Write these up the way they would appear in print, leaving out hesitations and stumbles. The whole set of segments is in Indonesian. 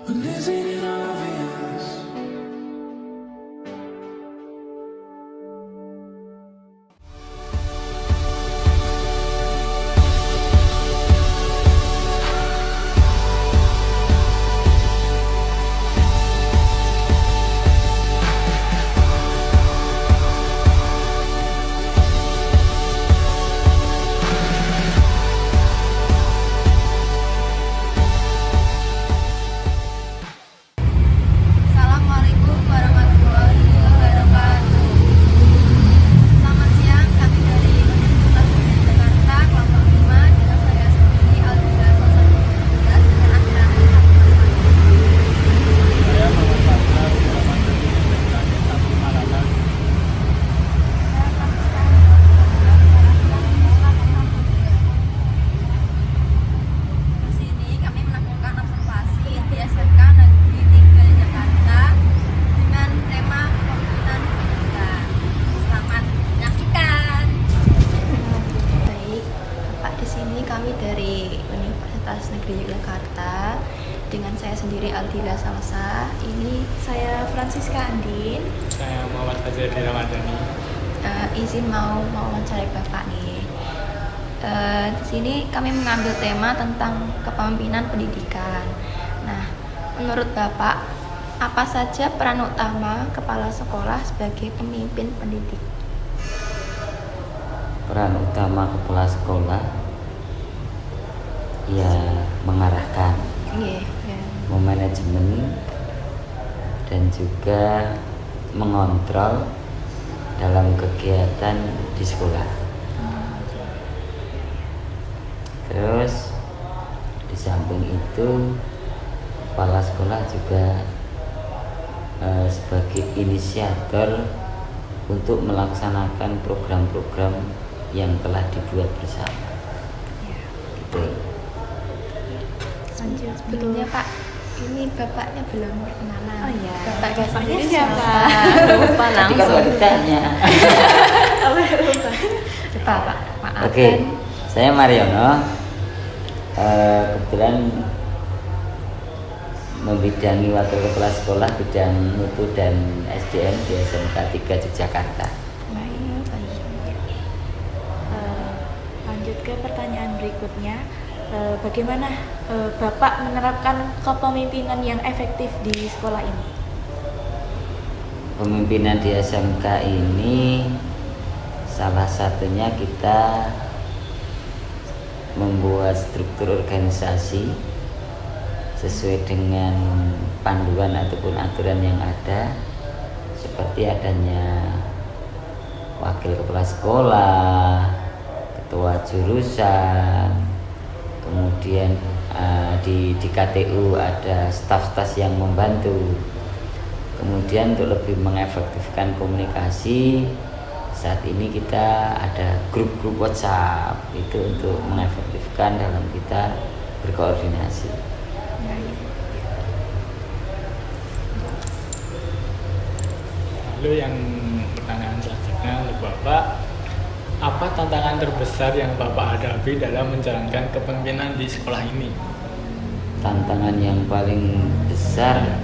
But isn't it obvious? Assalamualaikum warahmatullahi wabarakatuh. Selamat siang, kami dari Universitas Negeri Jakarta, kelompok 5, dengan saya sendiri Aldila Sosani 13 dengan akhir-akhir 1 Saya Muhammad Faisal, Muhammad dari Bmkg 1 Malang. Di sini kami melakukan observasi di SMK Negeri 3 Jakarta dengan tema kepemimpinan pendidikan. Selamat menyaksikan. Baik, Pak, di sini kami dari Universitas Negeri Yogyakarta dengan saya sendiri Aldila Salsa. Ini saya Francisca Andin. Saya Muhammad Fazril Ramadhani. Izin mau wawancara Bapak nih. Di sini kami mengambil tema tentang kepemimpinan pendidikan. Nah, menurut Bapak, apa saja peran utama kepala sekolah sebagai pemimpin pendidik? Peran utama kepala sekolah ya mengarahkan, Iya, ya. memanajemen, dan juga mengontrol dalam kegiatan di sekolah. Terus di samping itu kepala sekolah juga sebagai inisiator untuk melaksanakan program-program yang telah dibuat bersama. Gitu. Lanjut. Sebelumnya Pak, ini bapaknya belum perkenalan. Oh iya. Bapaknya Bapaknya sendiri siapa? Lupa Jadi kalau langsung. ditanya, Lupa Pak, maafkan. oke, saya Mariono. Kebetulan membidangi wakil kepala sekolah bidang mutu dan SDM di SMK 3 Yogyakarta. Baik, baik. Lanjut ke pertanyaan berikutnya. Bagaimana Bapak menerapkan kepemimpinan yang efektif di sekolah ini? Pemimpinan di SMK ini salah satunya kita membuat struktur organisasi sesuai dengan panduan ataupun aturan yang ada, seperti adanya wakil kepala sekolah, ketua jurusan, kemudian di KTU ada staf-staf yang membantu. Kemudian untuk lebih mengefektifkan komunikasi, saat ini kita ada grup-grup WhatsApp itu untuk mengefektifkan dalam kita berkoordinasi. Lalu yang pertanyaan selanjutnya untuk Bapak, apa tantangan terbesar yang Bapak hadapi dalam menjalankan kepemimpinan di sekolah ini? Tantangan yang paling besar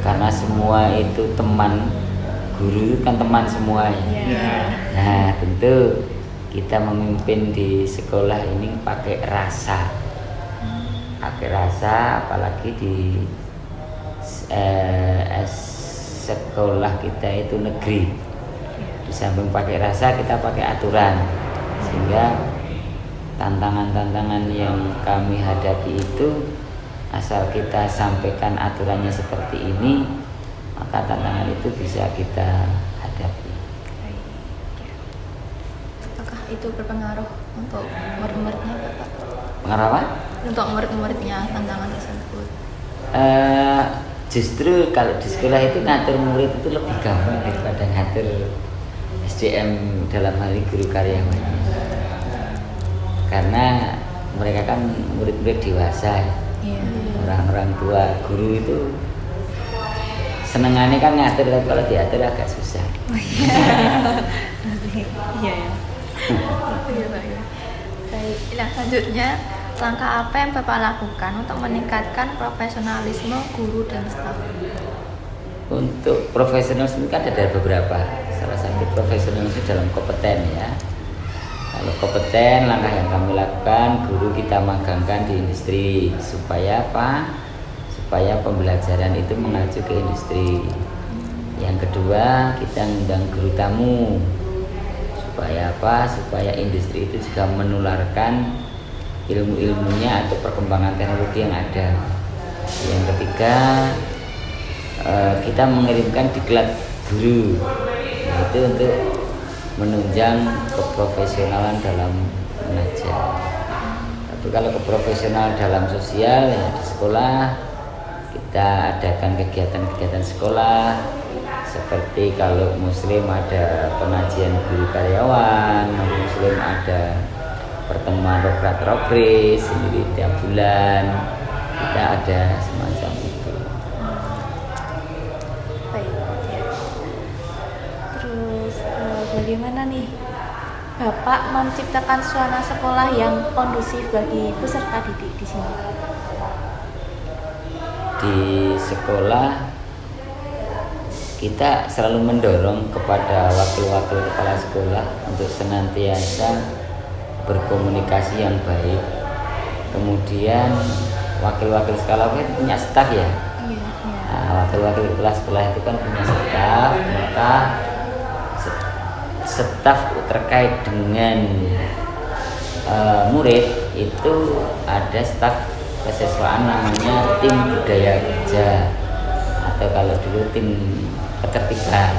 karena semua itu teman, guru itu kan teman semua ya. Ya. Nah, tentu kita memimpin di sekolah ini pakai rasa, apalagi di sekolah kita itu negeri. Di samping pakai rasa, kita pakai aturan, sehingga tantangan-tantangan yang kami hadapi itu, asal kita sampaikan aturannya seperti ini, maka tantangan itu bisa kita hadapi. Apakah itu berpengaruh untuk murid-muridnya Bapak? Pengaruh apa? Untuk murid-muridnya tantangan tersebut. Justru kalau di sekolah itu ngatur murid itu lebih gampang daripada ngatur SDM, dalam hal ini guru karyawannya. Karena mereka kan murid-murid dewasa ya. Iya. Orang-orang tua, guru itu senengannya kan ngatur, tapi kalau diatur agak susah. Iya ya. Iya Pak ya. Baik, nah selanjutnya langkah apa yang Bapak lakukan untuk meningkatkan profesionalisme guru dan staf? Untuk profesionalisme kan ada beberapa. Salah satu profesionalisme dalam kompeten ya. Kalau kompeten, langkah yang kami lakukan, guru kita magangkan di industri supaya apa? Supaya pembelajaran itu mengacu ke industri. Yang kedua, kita undang guru tamu supaya apa? Supaya industri itu juga menularkan ilmu-ilmunya atau perkembangan teknologi yang ada. Yang ketiga, kita mengirimkan diklat guru, yaitu untuk menunjang keprofesionalan dalam mengajar. Tapi kalau keprofesionalan dalam sosial ya di sekolah kita adakan kegiatan-kegiatan sekolah seperti kalau muslim ada pengajian guru karyawan, muslim ada pertemuan rokrat-rokris sendiri tiap bulan, kita ada semacam itu. Baik. Terus bagaimana nih Bapak menciptakan suasana sekolah yang kondusif bagi peserta didik di sini? Di sekolah kita selalu mendorong kepada wakil-wakil kepala sekolah untuk senantiasa berkomunikasi yang baik. Kemudian wakil-wakil sekolah itu punya staf ya. Nah, wakil-wakil kepala sekolah itu kan punya staf, maka staf terkait dengan murid itu ada staf kesiswaan namanya tim budaya kerja atau kalau dulu tim ketertiban.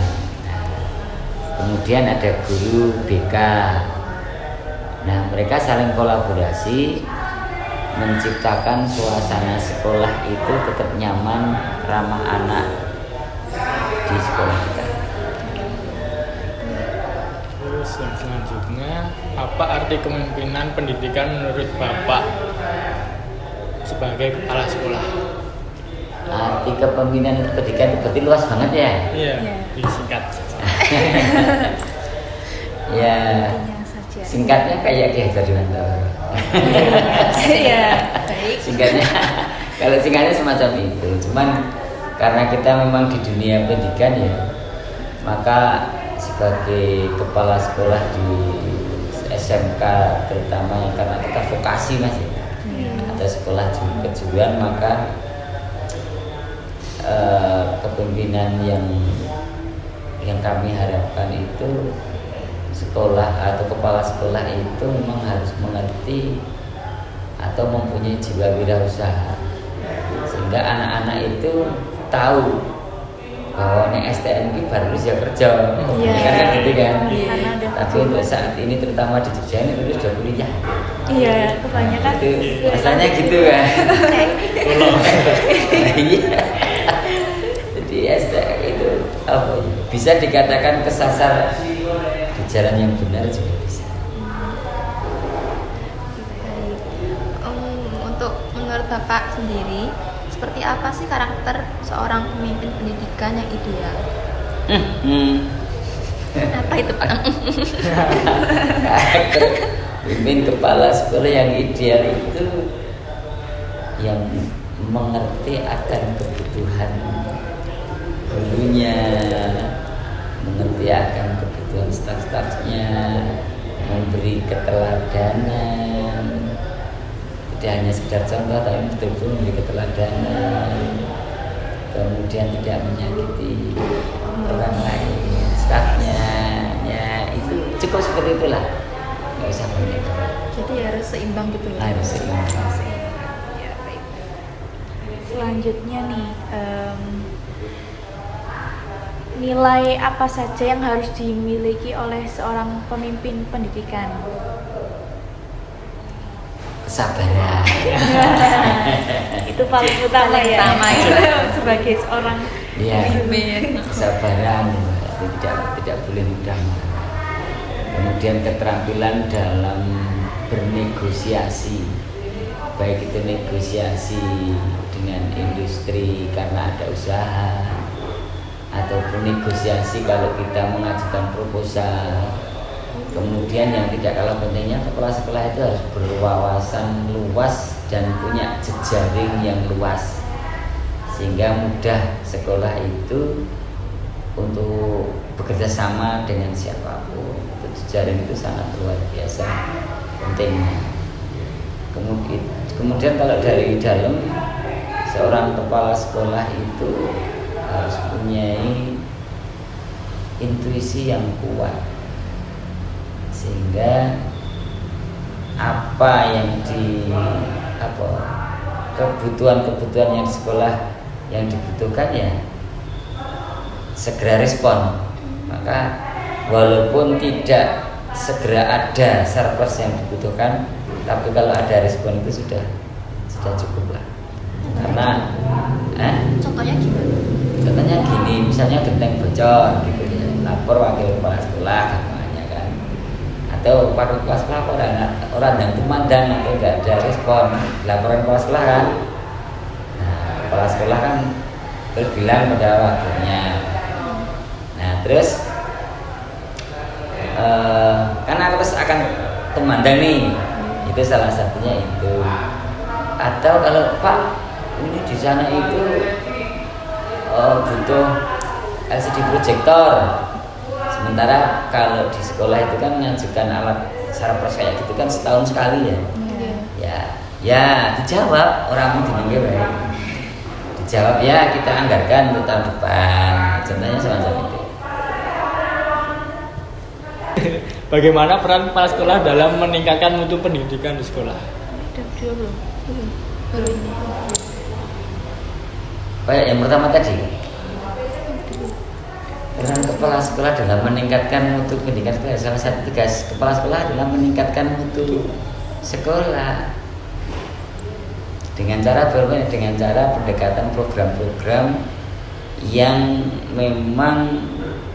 Kemudian ada guru BK. Nah, mereka saling kolaborasi menciptakan suasana sekolah itu tetap nyaman, ramah anak di sekolah kita. Terus yang selanjutnya, apa arti kepemimpinan pendidikan menurut Bapak sebagai kepala sekolah? Arti kepemimpinan pendidikan berarti luas banget ya. Iya, disingkat. Ya, Intinya saja. singkatnya kayak Ki Hajar Dewantara. Iya, baik. Singkatnya, kalau singkatnya semacam itu. Cuman karena kita memang di dunia pendidikan ya, maka sebagai kepala sekolah di SMK terutama yang karena kita vokasi mas ya, atau sekolah kejuruan, maka kepemimpinan yang kami harapkan itu sekolah atau kepala sekolah itu memang harus mengerti atau mempunyai jiwa wirausaha sehingga anak-anak itu tahu bahwa nih STM ini baru usia kerja, kan gitu kan. Karena ada Tapi untuk saat ini terutama di Jogja ini lulus sudah kuliah. Iya, kebanyakan Itu rasanya gitu kan. Iya. Jadi STM itu apa ya, bisa dikatakan kesasar di jalan yang benar juga bisa. Untuk menurut Bapak sendiri, seperti apa sih karakter seorang pemimpin pendidikan yang ideal? Apa itu Pak? Karakter pemimpin kepala sekolah yang ideal itu yang mengerti akan kebutuhan gurunya, mengerti akan kebutuhan staf-stafnya, memberi keteladanan, tidak hanya sekedar contoh tapi betul-betul memberi keteladanan, kemudian tidak menyakiti orang lain, stafnya, ya itu cukup seperti itulah, nggak usah banyak. Jadi harus seimbang gitu ya. Harus seimbang. Ya, baik. Selanjutnya nih, nilai apa saja yang harus dimiliki oleh seorang pemimpin pendidikan? Kesabaran. Itu paling utama Paling ya. utama ya. Sebagai seorang Iya, Pemimpin. kesabaran itu tidak boleh mudah marah. Kemudian keterampilan dalam bernegosiasi, baik itu negosiasi dengan industri karena ada usaha, ataupun negosiasi kalau kita mengajukan proposal Kemudian yang tidak kalah pentingnya, kepala sekolah itu harus berwawasan luas dan punya jejaring yang luas, sehingga mudah sekolah itu untuk bekerja sama dengan siapapun. Itu jejaring itu sangat luar biasa pentingnya. Kemudian kalau dari dalam, seorang kepala sekolah itu harus punya intuisi yang kuat, sehingga apa yang kebutuhan-kebutuhan yang di sekolah yang dibutuhkan ya segera respon. Maka walaupun tidak segera ada servers yang dibutuhkan, tapi kalau ada respon itu sudah cukup lah. Karena Contohnya gimana? contohnya gini, misalnya genteng bocor gitu ya, lapor wakil kepala sekolah namanya kan, atau wakil kepala sekolah orang yang tumandang atau enggak ada respon, laporan kepala sekolah kan. Nah, kepala sekolah kan terus bilang pada wakilnya. Nah, terus karena terus akan tumandang nih, itu salah satunya itu. Atau kalau Pak ini di sana itu butuh LCD projector, sementara kalau di sekolah itu kan mengajukan alat sarapros kayak gitu kan setahun sekali ya. Ya dijawab orang di baik. Dijawab ya kita anggarkan untuk tahun depan. Contohnya semacam itu. Bagaimana peran kepala sekolah dalam meningkatkan mutu pendidikan di sekolah? Baik, yang pertama tadi, peran kepala sekolah dalam meningkatkan mutu pendidikan sekolah. Salah satu tugas kepala sekolah adalah meningkatkan mutu sekolah dengan cara bermain, dengan cara pendekatan program-program yang memang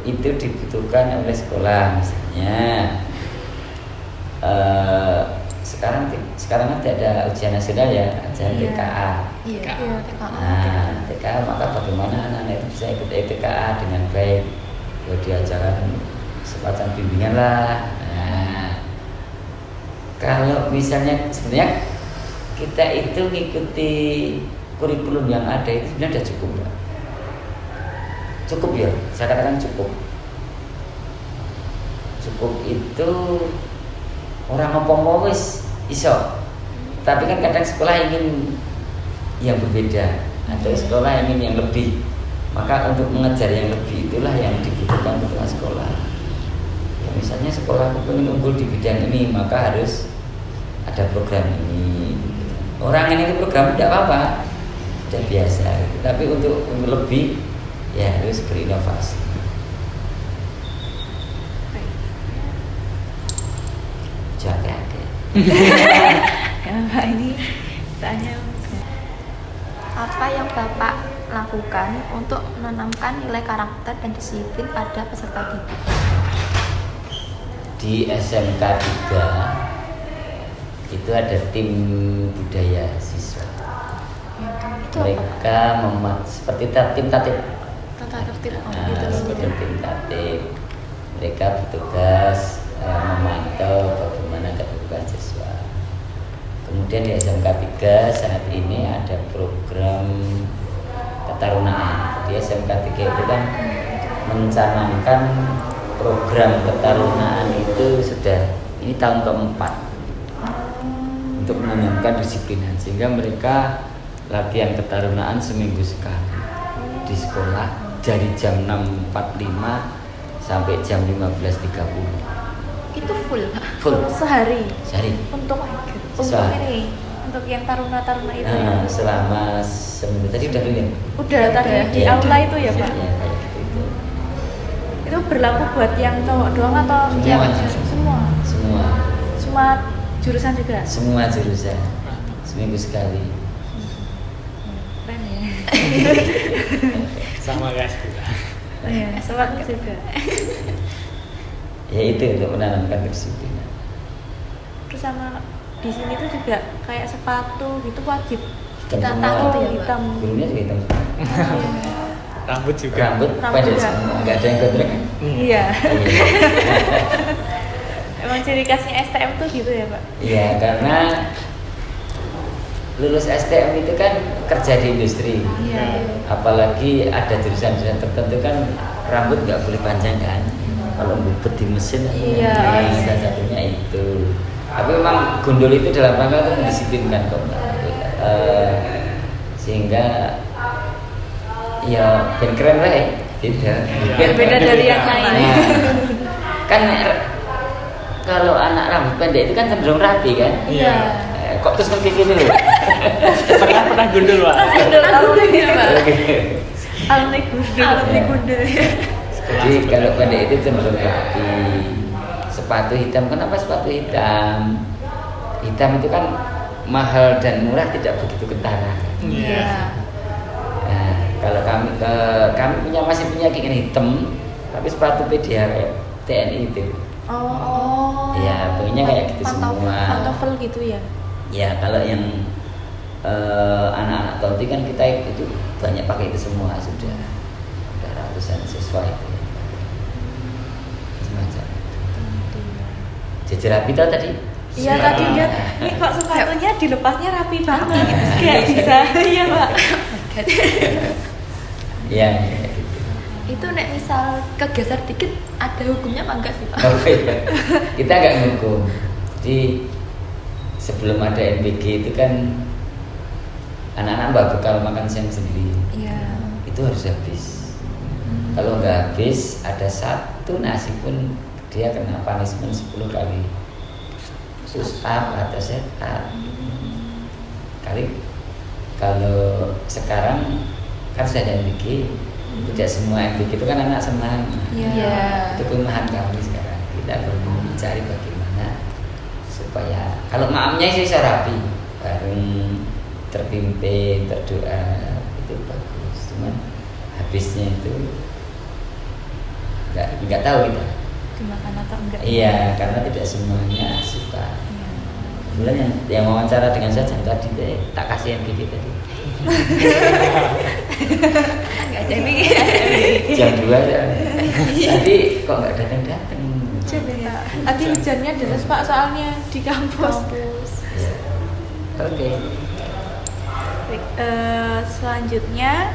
itu dibutuhkan oleh sekolah. Misalnya sekarang kan tidak ada ujian nasional ya, ujian TKA. Iya. Nah, TKA, maka bagaimana anak-anak itu bisa ikut TKA dengan baik? Ya diajarkan semacam bimbingan lah. Nah, kalau misalnya sebenarnya kita itu mengikuti kurikulum yang ada itu sebenarnya sudah cukup, Pak. Cukup ya, saya katakan cukup. Cukup itu orang ngomong wis iso. Tapi kan kadang sekolah ingin yang berbeda, atau sekolah ingin yang lebih. Maka untuk mengejar yang lebih itulah yang dibutuhkan kepala sekolah. Ya, misalnya sekolah ingin unggul di bidang ini, maka harus ada program ini. Orang ini program tidak apa-apa, sudah biasa. Tapi untuk lebih ya harus berinovasi. Jaga-jaga. Pak ini tanya Apa yang Bapak lakukan untuk menanamkan nilai karakter dan disiplin pada peserta didik? Di SMK 3 itu ada tim budaya siswa. Mereka seperti tim tatip. tata tertib Seperti tim tatip. Mereka bertugas memantau bagaimana ketertiban siswa. Kemudian di SMK 3 saat ini ada program ketarunaan. Di SMK 3 itu kan mencanangkan program ketarunaan itu sudah ini tahun keempat untuk menanamkan disiplinan, sehingga mereka latihan ketarunaan seminggu sekali di sekolah dari jam 6.45 sampai jam 15.30. Itu full, Pak? Full sehari untuk ini untuk yang taruna itu ya? selama seminggu. Tadi udah lihat? Udah tadi di aula itu ya Pak? Ya, kayak gitu. Itu berlaku buat yang cowok doang atau semua jurusan juga? Semua jurusan seminggu sekali. Keren ya. Sama guys juga. Iya, sama juga. Ya itu untuk menanamkan kedisiplinan. Terus sama di sini tuh juga kayak sepatu gitu wajib Hitam Kita semua. tahu ya, Pak. hitam. Gurunya juga hitam semua. Rambut juga. Rambut Rambut pendek juga. semua, nggak ada yang gondrong. Iya. Emang ciri khasnya STM tuh gitu ya Pak? Iya, karena lulus STM itu kan kerja di industri. Iya. Apalagi ada jurusan-jurusan tertentu kan rambut nggak boleh panjang kan. Kalau ngumpet di mesin, Iya. salah satunya itu. Tapi memang gundul itu dalam rangka untuk mendisiplinkan kok, Mbak. Sehingga ya ben keren lah ya, beda. Beda dari yang lain. Nah, kan kalau anak rambut pendek itu kan cenderung rapi kan. Iya. Kok terus kayak gini loh. Pernah gundul Pak. Gundul alumni ya Pak. Oke. Alumni gundul ya. Jadi kalau pendek itu cenderung rapi. Sepatu hitam, kenapa sepatu hitam? Hitam itu kan mahal dan murah, tidak begitu kentara. Iya. Nah, kalau kami masih punya keinginan hitam, tapi sepatu PDHR TNI itu. Oh. Ya, pengennya kayak gitu semua. Pantofel gitu ya. Ya, kalau yang anak-anak tonti kan kita itu banyak pakai itu semua sudah. Ada ratusan siswa itu. Semacam itu. Jajar rapi tau tadi? Iya tadi lihat, ini kok sepatunya dilepasnya rapi banget, kayak bisa, iya Pak. Iya, gitu. Itu nek misal kegeser dikit ada hukumnya apa enggak sih Pak? Oh iya. Kita nggak ngukum. Jadi sebelum ada NBG itu kan anak-anak bawa bekal makan siang sendiri. Iya. Itu harus habis. Kalau nggak habis, ada satu nasi pun dia kena punishment 10 kali. Push up atau set up. Kali kalau sekarang kan sudah ada NBG, tidak semua NBG itu kan anak senang. Iya. Itu kelemahan kami sekarang. Kita perlu mencari bagaimana supaya kalau maamnya sih rapi, bareng terpimpin, terdoa, itu bagus. Cuman habisnya itu nggak tahu kita. Dimakan atau enggak? Iya, karena tidak semuanya suka. Kemudian yang wawancara dengan saya jam tadi deh, tak kasih MBG tadi. Enggak ada mikir. Jam 2 ya. Tadi kok nggak datang-datang. Coba Tadi hujannya deras Pak soalnya di kampus. Ya. Oke. Baik, selanjutnya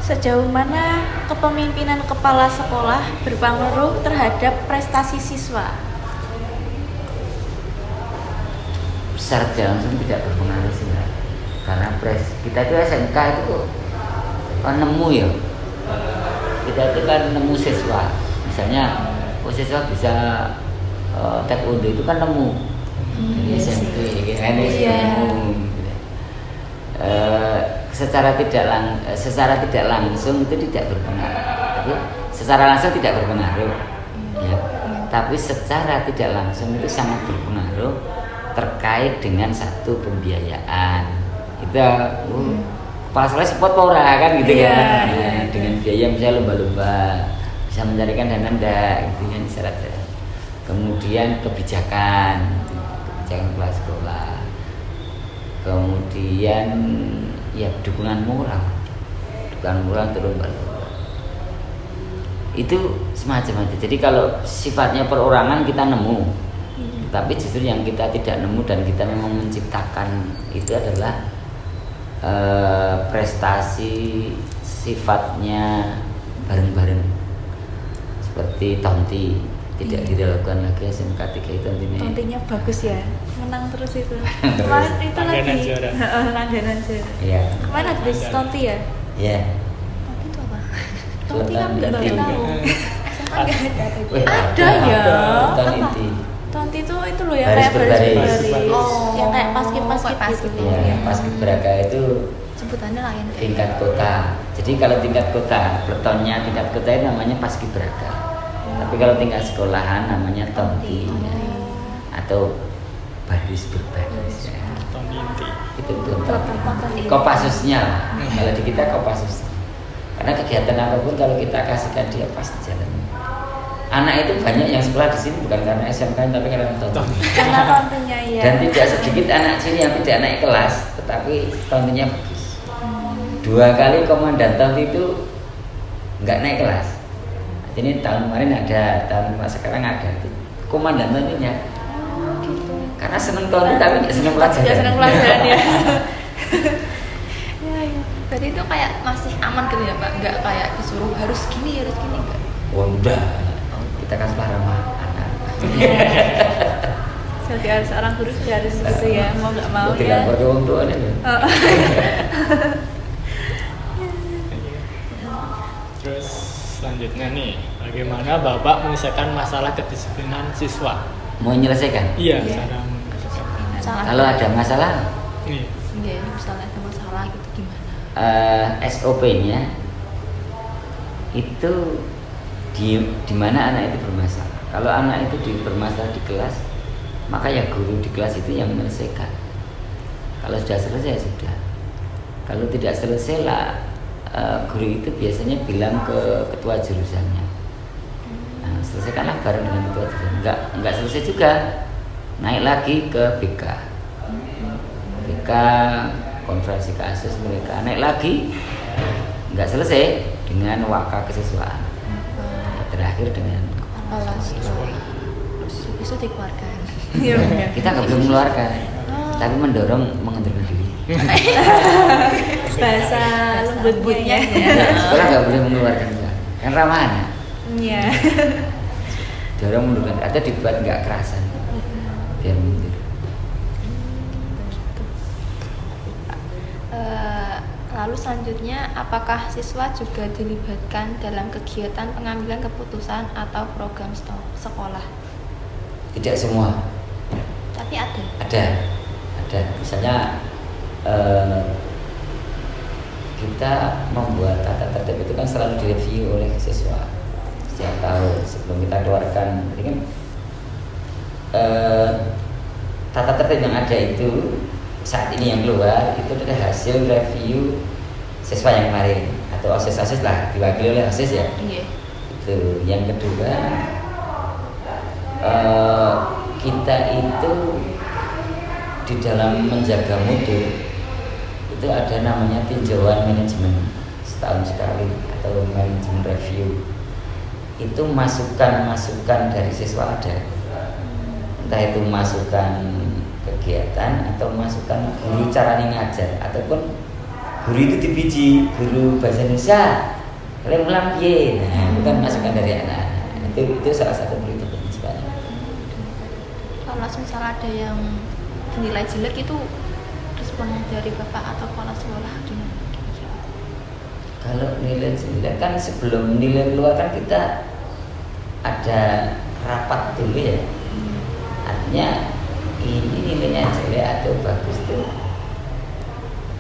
sejauh mana kepemimpinan kepala sekolah berpengaruh terhadap prestasi siswa? Secara tidak langsung tidak berpengaruh sih, Mbak. Karena kita itu SMK itu nemu ya. Kita itu kan nemu siswa. Misalnya siswa bisa taekwondo itu kan nemu. Jadi SMP kan nemu. Gitu. Secara tidak langsung itu tidak berpengaruh. Tapi secara langsung tidak berpengaruh. Ya. Tapi secara tidak langsung itu sangat berpengaruh terkait dengan satu pembiayaan. Itu kepala sekolah support ora kan gitu kan. Nah, dengan biaya misalnya lomba-lomba bisa mencarikan dana enggak gitu kan syaratnya. Kemudian kebijakan kepala sekolah. Kemudian ya dukungan moral turun balik. Itu semacam itu. Jadi kalau sifatnya perorangan kita nemu, tapi justru yang kita tidak nemu dan kita memang menciptakan itu adalah prestasi sifatnya bareng-bareng seperti Tonti tidak dilakukan lagi SMK 3 itu Tontinya bagus ya, menang terus itu. Kemarin itu Langganan lagi juara. langganan juara. Iya. Kemarin ada di Tonti ya? Iya. Tapi itu apa? Tonti kan nggak Tonti. tahu. SMA enggak ada. Wih, Ada ya. Tonti. Tonti itu loh yang Baris kayak baris berbaris. baris, Oh, yang kayak paskib kayak gitu. paskib. Ya, Paskibraka itu Sebutannya lain. tingkat kota. Jadi kalau tingkat kota, peletonnya tingkat kota itu namanya Paskibraka. Tapi kalau tingkat sekolahan namanya Tonti ya. Atau baris berbaris ya. Tonti inti. Itu belum tahu. Kopassusnya lah. Kalau di kita Kopassus. Karena kegiatan apapun kalau kita kasihkan dia pasti jalan. Anak itu banyak yang sekolah di sini bukan karena SMK tapi karena Tonti. Karena tontinya ya. Dan tidak sedikit anak sini yang tidak naik kelas, tetapi Tontinya bagus. 2 kali komandan Tonti itu nggak naik kelas. Ini tahun kemarin ada, tahun sekarang ada. Komandan nantinya. Oh, gitu. Karena seneng teori tapi nggak seneng pelajaran. Nggak seneng pelajaran ya. Berarti itu kayak masih aman gitu ya Pak? Nggak kayak disuruh harus gini enggak? Oh, udah. Kita kan para anak. Sebagai seorang guru sudah harus gitu ya, mau nggak mau Tidak ya. pakai orang tua deh. Oh. Terus selanjutnya nih, bagaimana Bapak menyelesaikan masalah kedisiplinan siswa? Mau menyelesaikan? Iya, Iya. cara menyelesaikan. Salah. Kalau ada masalah, Nih, Iya, ini misalnya ada masalah gitu gimana? SOP-nya itu di mana anak itu bermasalah. Kalau anak itu bermasalah di kelas, maka ya guru di kelas itu yang menyelesaikan. Kalau sudah selesai sudah. Kalau tidak selesai lah, guru itu biasanya bilang ke ketua jurusannya. Nah, selesaikanlah bareng dengan ketua jurusan. Enggak selesai juga, naik lagi ke BK. BK konferensi kasus mereka naik lagi, nggak selesai dengan waka kesiswaan. Terakhir dengan Kepala sekolah. Terus itu dikeluarkan. Iya, benar. kita nggak belum mengeluarkan, tapi mendorong mengundurkan diri. Bahasa lembut-lembutnya Ya, ya. sekolah nggak boleh mengeluarkan juga, kan ramah anak. Iya. Dorong mengundurkan diri, atau dibuat nggak kerasan, biar mundur. Lalu selanjutnya, apakah siswa juga dilibatkan dalam kegiatan pengambilan keputusan atau program sekolah? Tidak semua. Tapi ada. Ada. Misalnya kita membuat tata tertib itu kan selalu direview oleh siswa setiap tahun sebelum kita keluarkan. Jadi kan tata tertib yang ada itu saat ini yang keluar itu adalah hasil review siswa yang kemarin atau OSIS lah, diwakili oleh OSIS ya. Iya. Itu. Yang kedua, kita itu di dalam menjaga mutu itu ada namanya tinjauan manajemen setahun sekali atau manajemen review. Itu masukan dari siswa ada, entah itu masukan kegiatan atau masukan guru cara ngajar, ataupun guru itu dibiji, guru bahasa Indonesia kalian ulang piye. Nah, itu kan masukan dari anak-anak. Itu salah satu perhitungan sebenarnya. Kalau misal ada yang nilai jelek itu responnya dari Bapak atau kepala sekolah gimana? Kalau nilai jelek kan sebelum nilai keluar kan kita ada rapat dulu ya. Artinya ini nilainya jelek atau bagus tuh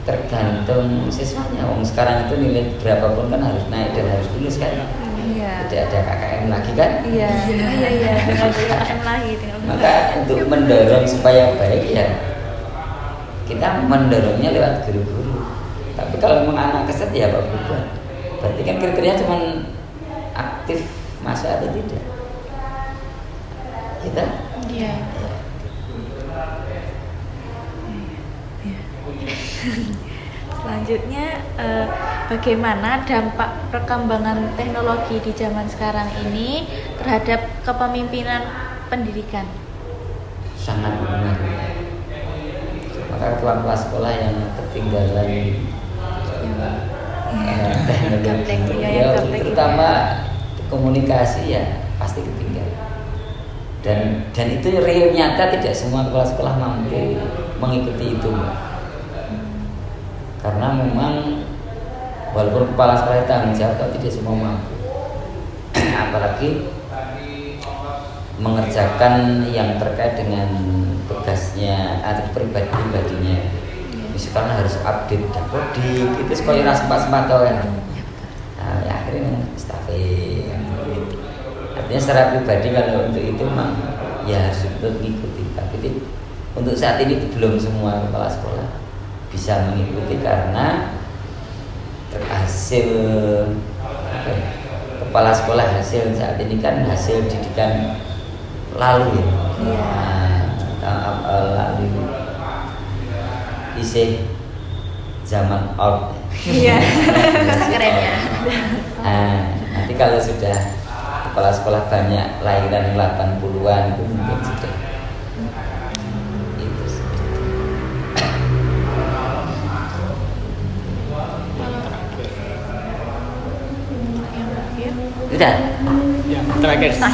tergantung siswanya. Sekarang itu nilai berapapun kan harus naik dan harus lulus kan. Iya. Tidak ada KKM lagi kan. Iya. Tinggal KKM lagi, Maka untuk mendorong supaya baik ya kita mendorongnya lewat guru-guru. Tapi kalau memang anak keset ya apa bukan. Berarti kan kriteria cuma aktif masuk atau tidak. Kita Iya. Selanjutnya, bagaimana dampak perkembangan teknologi di zaman sekarang ini terhadap kepemimpinan pendidikan? sangat mempengaruhi. Maka kepala sekolah yang ketinggalan teknologi, yang gaptek terutama komunikasi ya pasti ketinggalan. Dan itu real nyata, tidak semua kepala sekolah mampu mengikuti itu, Mbak. Karena memang walaupun kepala sekolah tanggung jawab, tidak semua mampu. Apalagi mengerjakan yang terkait dengan tugasnya atau pribadinya. Misalkan harus update dapodik, itu sekolah yang sempat kan. Nah, ya akhirnya stafet. Artinya secara pribadi kalau untuk itu memang ya harus mengikuti. Tapi untuk saat ini belum semua kepala sekolah bisa mengikuti karena hasil kepala sekolah hasil saat ini kan hasil didikan lalu ya. Lalu isih zaman old. Iya. Keren ya. Nanti kalau sudah sekolah-sekolah banyak lahiran 80-an itu mungkin sudah itu sih. Yang terakhir, Udah. Yang terakhir. Terakhir, Pak.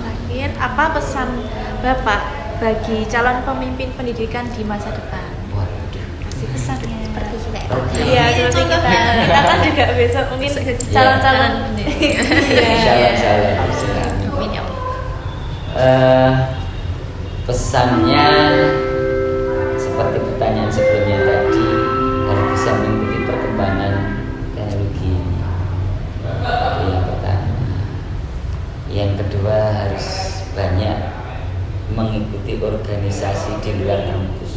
terakhir, apa pesan Bapak bagi calon pemimpin pendidikan di masa depan? Waduh. Kasih pesannya. Seperti kita ya. Iya, seperti kita. Kita kan juga besok mungkin calon-calon. Iya. Salam. Amin ya Allah. Pesannya seperti pertanyaan sebelumnya tadi, harus bisa mengikuti perkembangan teknologi. Itu yang pertama. Yang kedua, harus banyak mengikuti organisasi di luar kampus.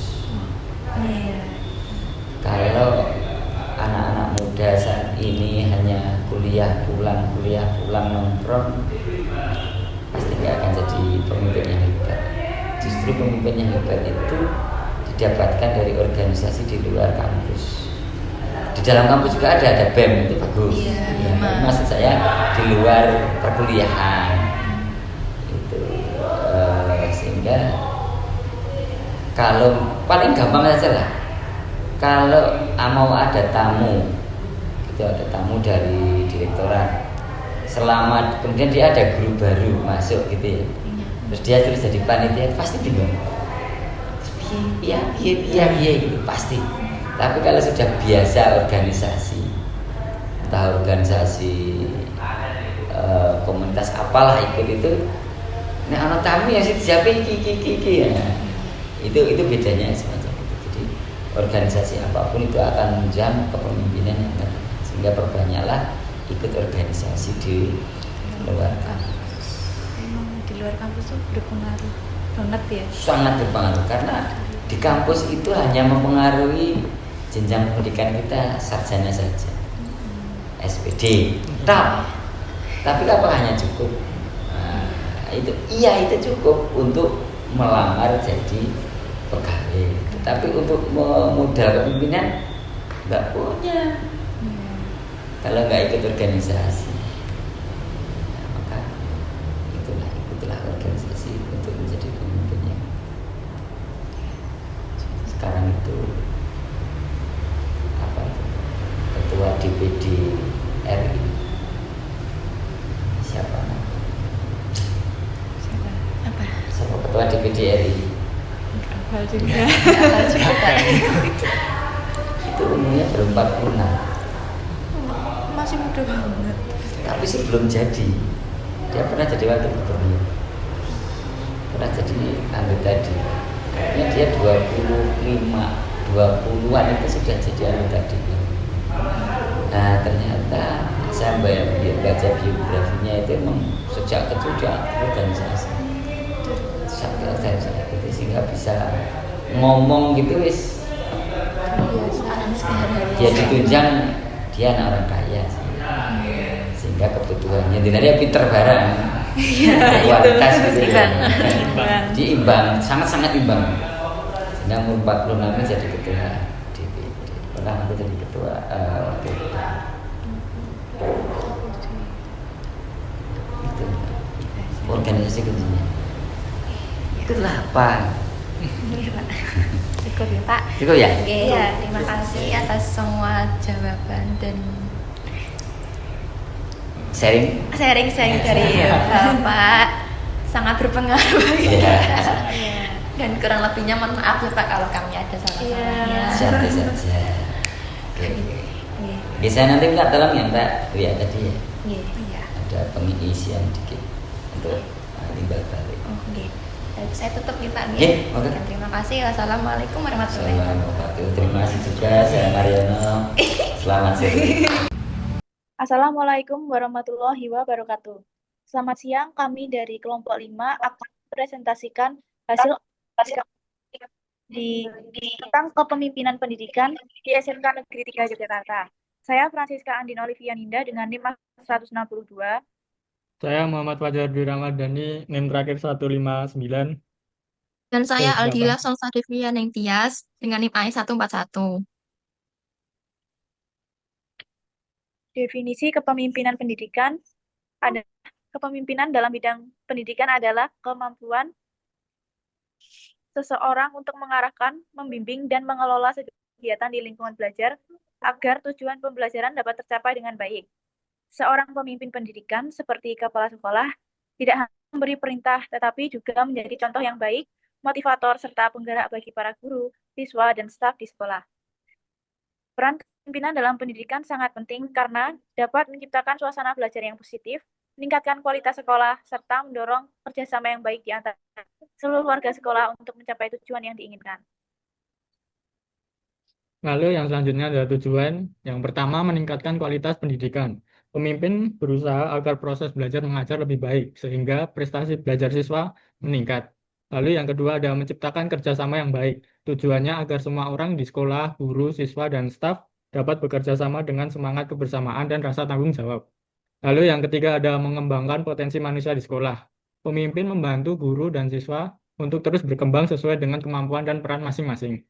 Iya. Kalau anak-anak muda saat ini hanya kuliah pulang nongkrong, pasti nggak akan jadi pemimpin yang hebat. Justru pemimpin yang hebat itu didapatkan dari organisasi di luar kampus. Di dalam kampus juga ada BEM, itu bagus. Iya, Ya, memang. maksud saya di luar perkuliahan itu, sehingga kalau paling gampang saja lah, kalau mau ada tamu, itu ada tamu dari direktorat, selama kemudian dia ada guru baru masuk gitu ya, terus dia terus jadi panitia, pasti bingung. Iya, gitu, pasti. Tapi kalau sudah biasa organisasi, entah organisasi komunitas apalah ikut itu, nah anak tamu yang siapa iki ya. Itu bedanya semacam itu. Jadi organisasi apapun itu akan menjam kepemimpinan yang benar. Sehingga perbanyaklah ikut organisasi di luar kampus. Memang di luar kampus tuh berpengaruh banget ya. Sangat berpengaruh karena di kampus itu hanya mempengaruhi jenjang pendidikan kita sarjana saja, SPD, tapi apakah hanya cukup? Nah, itu cukup untuk melamar jadi pegawai, tetapi untuk modal kepemimpinan nggak punya. Kalau nggak ikut organisasi, nah, maka ikutlah organisasi untuk menjadi pemimpinnya. Sekarang itu apa itu? Ketua DPD RI siapa? Apa? Siapa ketua DPD RI? Hal juga. Itu umurnya baru 46, Masih muda banget. tapi sebelum jadi dia pernah jadi wakil gubernur, pernah jadi anggota DPD. Kayaknya dia 20-an itu sudah jadi anggota DPD. Nah ternyata saya baca biografinya itu emang sejak kecil dia organisasi, sampai organisasi itu sehingga bisa ngomong gitu wis. Dia ditunjang, dia anak orang kaya sih. Sehingga kebutuhannya dia pinter barang, kualitas gitu ya. Diimbang, sangat imbang. Sehingga umur 46 jadi ketua DPD. Pernah aku jadi ketua DPD. Itu organisasi kuncinya. Ikutlah apa? Cukup ya Pak. Cukup ya? Oke, terima kasih atas semua jawaban dan Sharing. sharing dari Bapak. Sangat berpengaruh bagi Iya. kita. Dan kurang lebihnya mohon maaf ya Pak kalau kami ada salah-salahnya. Santai saja. Oke. Iya. Bisa nanti minta tolong ya Mbak. Ya tadi ya. Iya. Ada pengisian dikit untuk timbal balik. Oh, oke. Baik, saya tutup nih Pak. Oke, oke. Dan terima kasih. Wassalamualaikum warahmatullahi wabarakatuh. Assalamualaikum. Terima kasih juga saya Mariono. Selamat sore. Assalamualaikum warahmatullahi wabarakatuh. Selamat siang, kami dari kelompok 5 akan presentasikan hasil di tentang kepemimpinan pendidikan di SMK Negeri 3 Yogyakarta. Saya Francisca Andin Olivia Ninda dengan NIM 162. Saya Muhammad Fajar Dwi Ramadhani, NIM terakhir 159. Dan saya Terus Aldila berapa? Solsadevia Nengtias dengan NIM AI 141. Definisi kepemimpinan pendidikan. ada kepemimpinan dalam bidang pendidikan adalah kemampuan seseorang untuk mengarahkan, membimbing, dan mengelola kegiatan di lingkungan belajar agar tujuan pembelajaran dapat tercapai dengan baik. Seorang pemimpin pendidikan seperti kepala sekolah tidak hanya memberi perintah, tetapi juga menjadi contoh yang baik, motivator, serta penggerak bagi para guru, siswa, dan staf di sekolah. Peran kepemimpinan dalam pendidikan sangat penting karena dapat menciptakan suasana belajar yang positif, meningkatkan kualitas sekolah, serta mendorong kerjasama yang baik di antara seluruh warga sekolah untuk mencapai tujuan yang diinginkan. Lalu yang selanjutnya adalah tujuan. Yang pertama, meningkatkan kualitas pendidikan. Pemimpin berusaha agar proses belajar mengajar lebih baik, sehingga prestasi belajar siswa meningkat. Lalu yang kedua ada menciptakan kerjasama yang baik. Tujuannya agar semua orang di sekolah, guru, siswa, dan staf dapat bekerja sama dengan semangat kebersamaan dan rasa tanggung jawab. Lalu yang ketiga ada mengembangkan potensi manusia di sekolah. Pemimpin membantu guru dan siswa untuk terus berkembang sesuai dengan kemampuan dan peran masing-masing.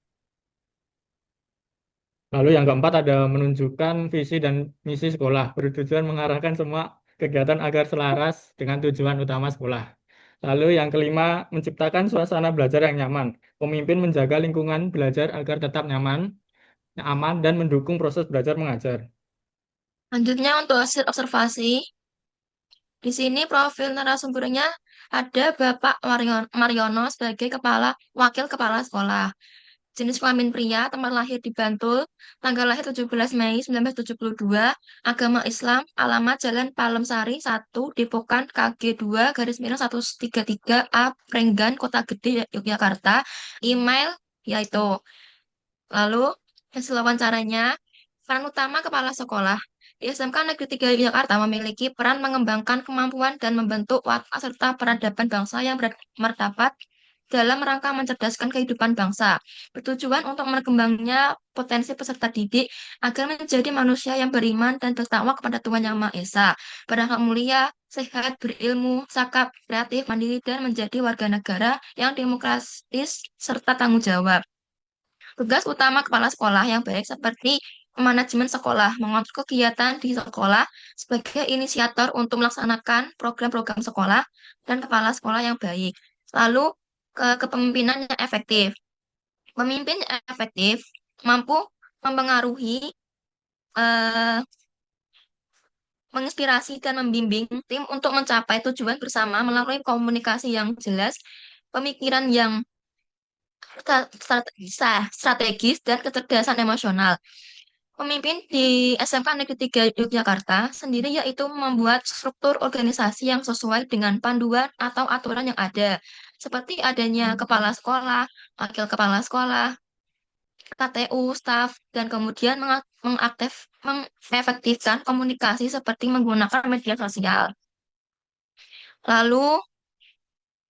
Lalu yang keempat ada menunjukkan visi dan misi sekolah, bertujuan mengarahkan semua kegiatan agar selaras dengan tujuan utama sekolah. Lalu yang kelima, menciptakan suasana belajar yang nyaman. Pemimpin menjaga lingkungan belajar agar tetap nyaman, aman, dan mendukung proses belajar mengajar. Lanjutnya untuk hasil observasi, di sini profil narasumbernya ada Bapak Mariono sebagai wakil kepala sekolah. Jenis kelamin pria, tempat lahir di Bantul, tanggal lahir 17 Mei 1972, agama Islam, alamat Jalan Palem Sari 1, Depokan KG 2, garis miring 133A, Prenggan, Kota Gede, Yogyakarta, email, yaitu. Lalu, hasil wawancaranya, peran utama kepala sekolah. Di SMK Negeri 3 Yogyakarta memiliki peran mengembangkan kemampuan dan membentuk watak serta peradaban bangsa yang bermartabat dalam rangka mencerdaskan kehidupan bangsa, bertujuan untuk berkembangnya potensi peserta didik agar menjadi manusia yang beriman dan bertakwa kepada Tuhan Yang Maha Esa, berakhlak mulia, sehat, berilmu, sakap, kreatif, mandiri, dan menjadi warga negara yang demokratis serta tanggung jawab. Tugas utama kepala sekolah yang baik seperti manajemen sekolah, mengatur kegiatan di sekolah sebagai inisiator untuk melaksanakan program-program sekolah dan kepala sekolah yang baik. Lalu kepemimpinan yang efektif. Pemimpin yang efektif mampu mempengaruhi, eh, menginspirasi dan membimbing tim untuk mencapai tujuan bersama melalui komunikasi yang jelas, pemikiran yang strategis dan kecerdasan emosional. Pemimpin di SMK Negeri 3 Yogyakarta sendiri yaitu membuat struktur organisasi yang sesuai dengan panduan atau aturan yang ada, seperti adanya kepala sekolah, wakil kepala sekolah, KTU, staf, dan kemudian mengefektifkan komunikasi seperti menggunakan media sosial. Lalu,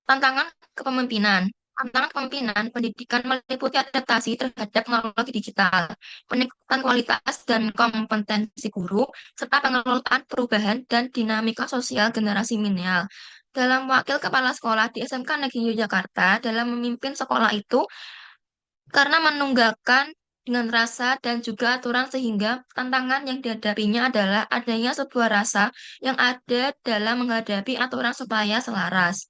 tantangan kepemimpinan. Tantangan kepemimpinan pendidikan meliputi adaptasi terhadap teknologi digital, peningkatan kualitas dan kompetensi guru, serta pengelolaan perubahan dan dinamika sosial generasi milenial. Dalam wakil kepala sekolah di SMK Negeri Yogyakarta, dalam memimpin sekolah itu, karena menunggalkan dengan rasa dan juga aturan sehingga tantangan yang dihadapinya adalah adanya sebuah rasa yang ada dalam menghadapi aturan supaya selaras.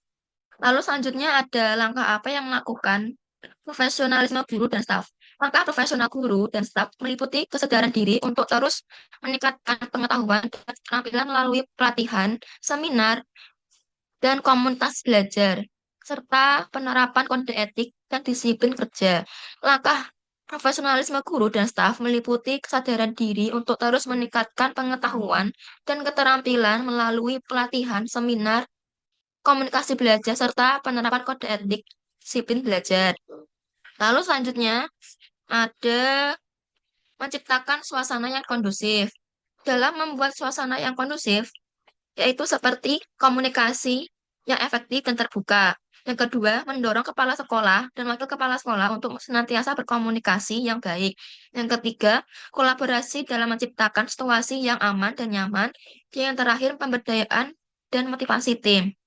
Lalu selanjutnya ada langkah apa yang melakukan profesionalisme guru dan staf. Langkah profesional guru dan staf meliputi kesadaran diri untuk terus meningkatkan pengetahuan dan keterampilan melalui pelatihan, seminar, dan komunitas belajar, serta penerapan kode etik dan disiplin kerja. Langkah profesionalisme guru dan staf meliputi kesadaran diri untuk terus meningkatkan pengetahuan dan keterampilan melalui pelatihan, seminar, komunikasi belajar, serta penerapan kode etik disiplin belajar. Lalu selanjutnya ada menciptakan suasana yang kondusif. Dalam membuat suasana yang kondusif, yaitu seperti komunikasi yang efektif dan terbuka. Yang kedua, mendorong kepala sekolah dan wakil kepala sekolah untuk senantiasa berkomunikasi yang baik. Yang ketiga, kolaborasi dalam menciptakan situasi yang aman dan nyaman. Yang terakhir, pemberdayaan dan motivasi tim.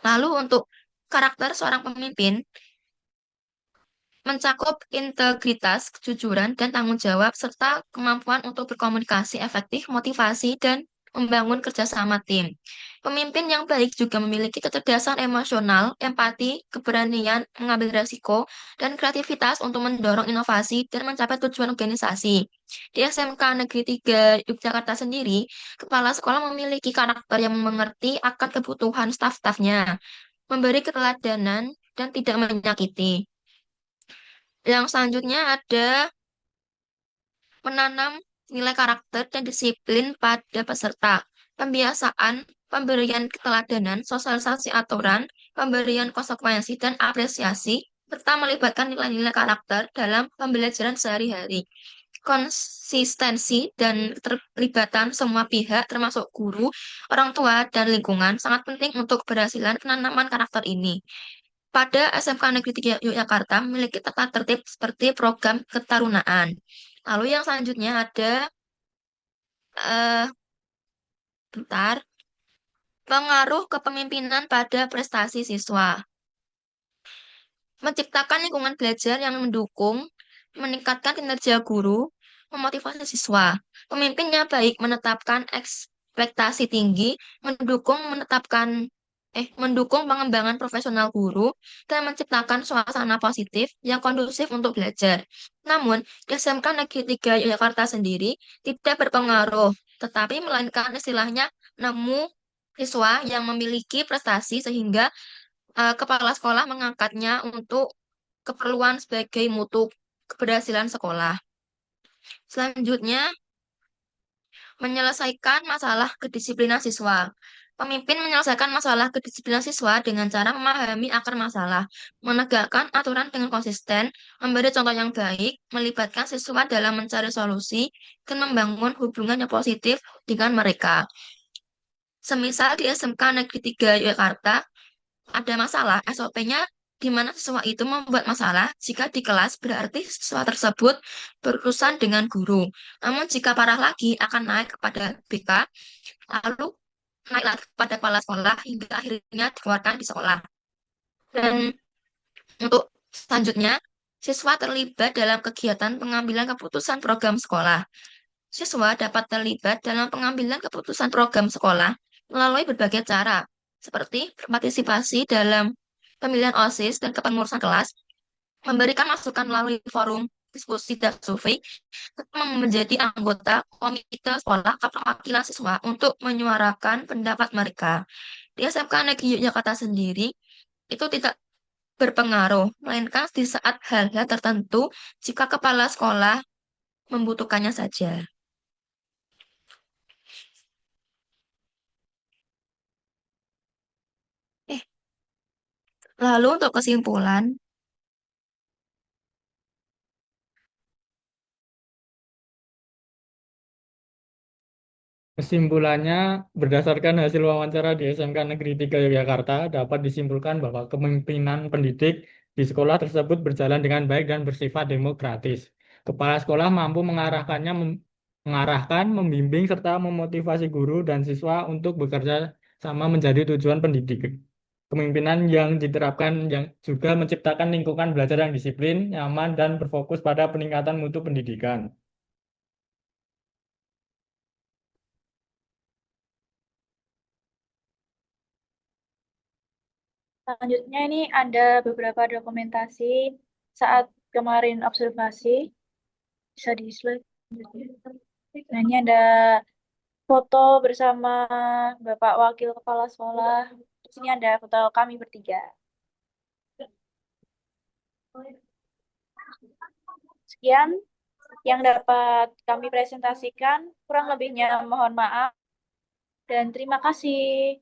Lalu untuk karakter seorang pemimpin, mencakup integritas, kejujuran, dan tanggung jawab, serta kemampuan untuk berkomunikasi efektif, motivasi, dan membangun kerjasama tim. Pemimpin yang baik juga memiliki kecerdasan emosional, empati, keberanian mengambil resiko, dan kreativitas untuk mendorong inovasi dan mencapai tujuan organisasi. Di SMK Negeri 3 Yogyakarta sendiri, kepala sekolah memiliki karakter yang mengerti akan kebutuhan staf-stafnya, memberi keteladanan, dan tidak menyakiti. Yang selanjutnya ada menanam nilai karakter dan disiplin pada peserta. Pembiasaan, pemberian keteladanan, sosialisasi aturan, pemberian konsekuensi, dan apresiasi, serta melibatkan nilai-nilai karakter dalam pembelajaran sehari-hari. Konsistensi dan keterlibatan semua pihak, termasuk guru, orang tua, dan lingkungan, sangat penting untuk keberhasilan penanaman karakter ini. Pada SMK Negeri 3 Yogyakarta memiliki tata tertib seperti program ketarunaan. Lalu yang selanjutnya ada eh bentar, pengaruh kepemimpinan pada prestasi siswa. Menciptakan lingkungan belajar yang mendukung, meningkatkan kinerja guru, memotivasi siswa. Pemimpinnya baik menetapkan ekspektasi tinggi, mendukung pengembangan profesional guru, dan menciptakan suasana positif yang kondusif untuk belajar. Namun, SMK Negeri 3 Yogyakarta sendiri tidak berpengaruh, tetapi melainkan istilahnya nemu siswa yang memiliki prestasi sehingga kepala sekolah mengangkatnya untuk keperluan sebagai mutu keberhasilan sekolah. Selanjutnya, menyelesaikan masalah kedisiplinan siswa. Pemimpin menyelesaikan masalah kedisiplinan siswa dengan cara memahami akar masalah, menegakkan aturan dengan konsisten, memberi contoh yang baik, melibatkan siswa dalam mencari solusi, dan membangun hubungan yang positif dengan mereka. Semisal di SMK Negeri 3 Yogyakarta, ada masalah, SOP-nya di mana siswa itu membuat masalah, jika di kelas berarti siswa tersebut berurusan dengan guru. Namun jika parah lagi akan naik kepada BK, lalu naik lagi kepada kepala sekolah hingga akhirnya dikeluarkan di sekolah. Dan untuk selanjutnya, siswa terlibat dalam kegiatan pengambilan keputusan program sekolah. Siswa dapat terlibat dalam pengambilan keputusan program sekolah melalui berbagai cara, seperti berpartisipasi dalam pemilihan OSIS dan kepengurusan kelas, memberikan masukan melalui forum diskusi dan survei, serta menjadi anggota komite sekolah perwakilan siswa untuk menyuarakan pendapat mereka. Di SMK Negeri Yogyakarta sendiri, itu tidak berpengaruh, melainkan di saat hal-hal tertentu jika kepala sekolah membutuhkannya saja. Eh, Lalu untuk kesimpulan, Kesimpulannya, berdasarkan hasil wawancara di SMK Negeri 3 Yogyakarta, dapat disimpulkan bahwa kepemimpinan pendidik di sekolah tersebut berjalan dengan baik dan bersifat demokratis. Kepala sekolah mampu mengarahkan, membimbing, serta memotivasi guru dan siswa untuk bekerja sama menjadi tujuan pendidikan. Kepemimpinan yang diterapkan yang juga menciptakan lingkungan belajar yang disiplin, nyaman, dan berfokus pada peningkatan mutu pendidikan. Selanjutnya ini ada beberapa dokumentasi saat kemarin observasi. Bisa di slide selanjutnya. Nah, ini ada foto bersama Bapak Wakil Kepala Sekolah. Di sini ada foto kami bertiga. Sekian yang dapat kami presentasikan. Kurang lebihnya mohon maaf dan terima kasih.